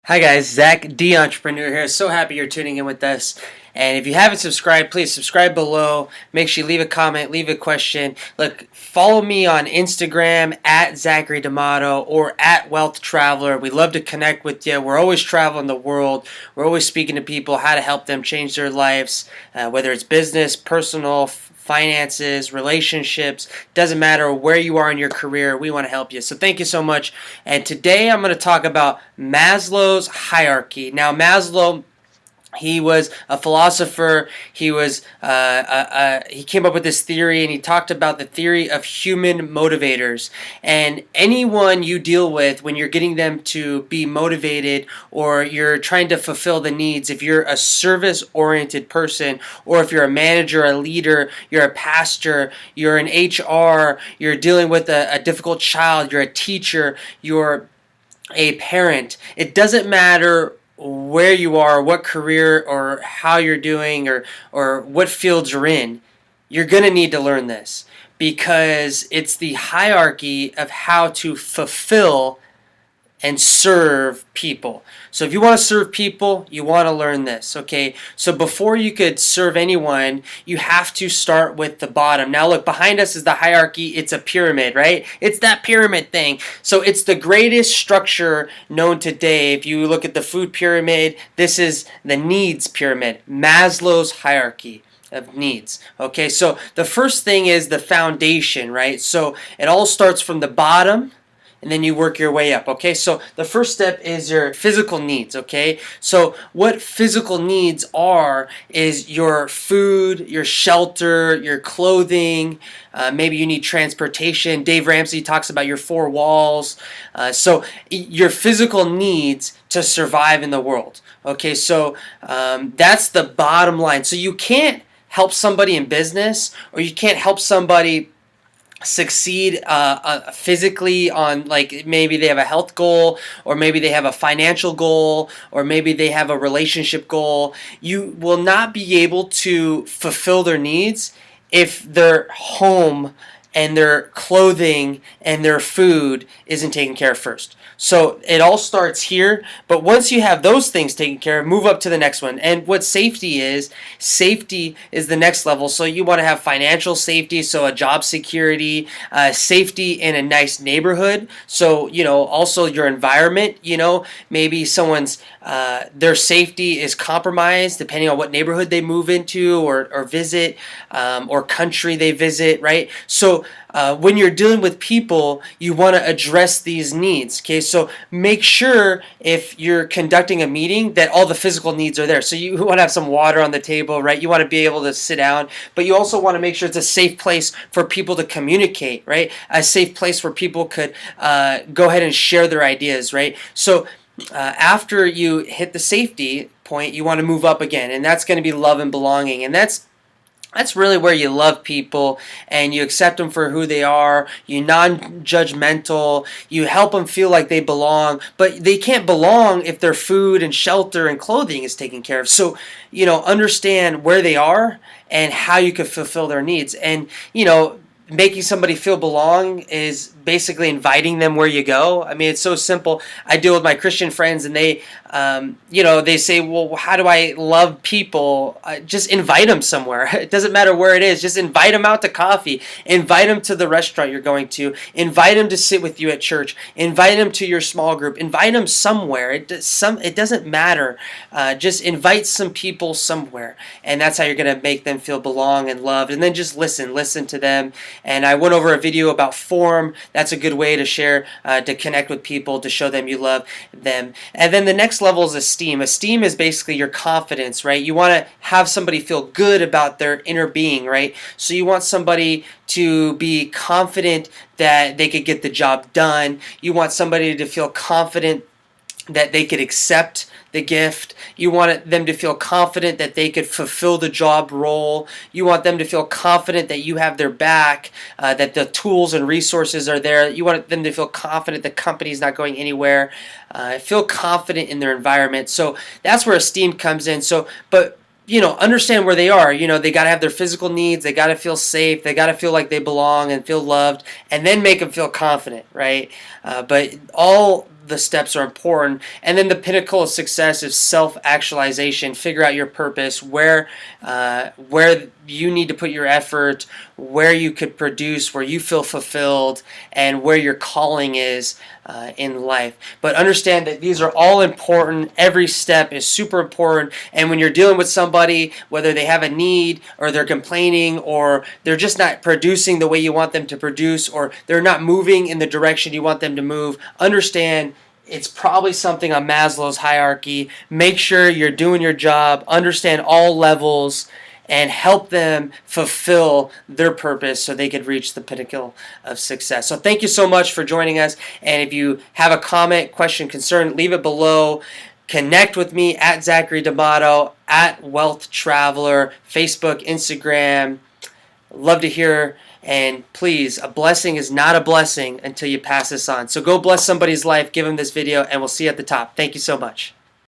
Hi guys, Zach, the Entrepreneur here. So happy you're tuning in with us. And if you haven't subscribed, please subscribe below. Make sure you leave a comment, leave a question. Look, follow me on Instagram at Zachary D'Amato or at Wealth Traveler. We love to connect with you. We're always traveling the world. We're always speaking to people how to help them change their lives, whether it's business, personal, finances, relationships, doesn't matter where you are in your career, we want to help you. So thank you so much. And today I'm going to talk about Maslow's hierarchy. Now Maslow, he was a philosopher. He came up with this theory, and he talked about the theory of human motivators. And anyone you deal with when you're getting them to be motivated, or you're trying to fulfill the needs, if you're a service-oriented person, or if you're a manager, a leader, you're a pastor, you're in HR, you're dealing with a difficult child, you're a teacher, you're a parent, it doesn't matter where you are, what career or how you're doing, or what fields you're in, you're going to need to learn this, because it's the hierarchy of how to fulfill and serve people. So if you want to serve people, you want to learn this, okay? So before you could serve anyone, you have to start with the bottom. Now look, behind us is the hierarchy. It's a pyramid, right? It's that pyramid thing. So it's the greatest structure known today. If you look at the food pyramid, this is the needs pyramid, Maslow's hierarchy of needs. Okay, so the first thing is the foundation, right? So it all starts from the bottom, and then you work your way up, okay? So the first step is your physical needs, okay? So what physical needs are is your food, your shelter, your clothing, maybe you need transportation. Dave Ramsey talks about your four walls. So your physical needs to survive in the world, okay? So that's the bottom line. So you can't help somebody in business, or you can't help somebody succeed physically on, like, maybe they have a health goal, or maybe they have a financial goal, or maybe they have a relationship goal. You will not be able to fulfill their needs if their home and their clothing and their food isn't taken care of first. So it all starts here, but once you have those things taken care of, move up to the next one. And what safety is the next level. So you want to have financial safety, so a job security, safety in a nice neighborhood. So, also your environment, maybe someone's, their safety is compromised depending on what neighborhood they move into or visit, or country they visit, right? So when you're dealing with people, you want to address these needs, okay? So make sure, if you're conducting a meeting, that all the physical needs are there. So you want to have some water on the table, right? You want to be able to sit down, but you also want to make sure it's a safe place for people to communicate, right? A safe place where people could go ahead and share their ideas, right? So after you hit the safety point, you want to move up again, and that's going to be love and belonging, and that's really where you love people and you accept them for who they are. You non-judgmental. You help them feel like they belong, but they can't belong if their food and shelter and clothing is taken care of. So, understand where they are and how you can fulfill their needs. And, making somebody feel belong is basically inviting them where you go. I mean, it's so simple. I deal with my Christian friends, and they, they say, well, how do I love people? Just invite them somewhere. It doesn't matter where it is. Just invite them out to coffee. Invite them to the restaurant you're going to. Invite them to sit with you at church. Invite them to your small group. Invite them somewhere. It doesn't matter. Just invite some people somewhere, and that's how you're going to make them feel belong and loved. And then just listen to them. And I went over a video about form. That's a good way to share, to connect with people, to show them you love them. And then the next level is esteem. Esteem is basically your confidence, right? You want to have somebody feel good about their inner being, right? So you want somebody to be confident that they could get the job done. You want somebody to feel confident that they could accept the gift. You want them to feel confident that they could fulfill the job role. You want them to feel confident that you have their back, that the tools and resources are there. You want them to feel confident the company's not going anywhere. Feel confident in their environment. So that's where esteem comes in. So, but understand where they are. They got to have their physical needs. They got to feel safe. They got to feel like they belong and feel loved, and then make them feel confident, right? But all the steps are important. And then the pinnacle of success is self-actualization. Figure out your purpose, where you need to put your effort, where you could produce, where you feel fulfilled, and where your calling is in life. But understand that these are all important. Every step is super important. And when you're dealing with somebody, whether they have a need or they're complaining or they're just not producing the way you want them to produce or they're not moving in the direction you want them to move, understand it's probably something on Maslow's hierarchy. Make sure you're doing your job, understand all levels, and help them fulfill their purpose so they could reach the pinnacle of success. So thank you so much for joining us. And if you have a comment, question, concern, leave it below. Connect with me at Zachary D'Amato, at Wealth Traveler, Facebook, Instagram. Love to hear. And please, a blessing is not a blessing until you pass this on. So go bless somebody's life, give them this video, and we'll see you at the top. Thank you so much.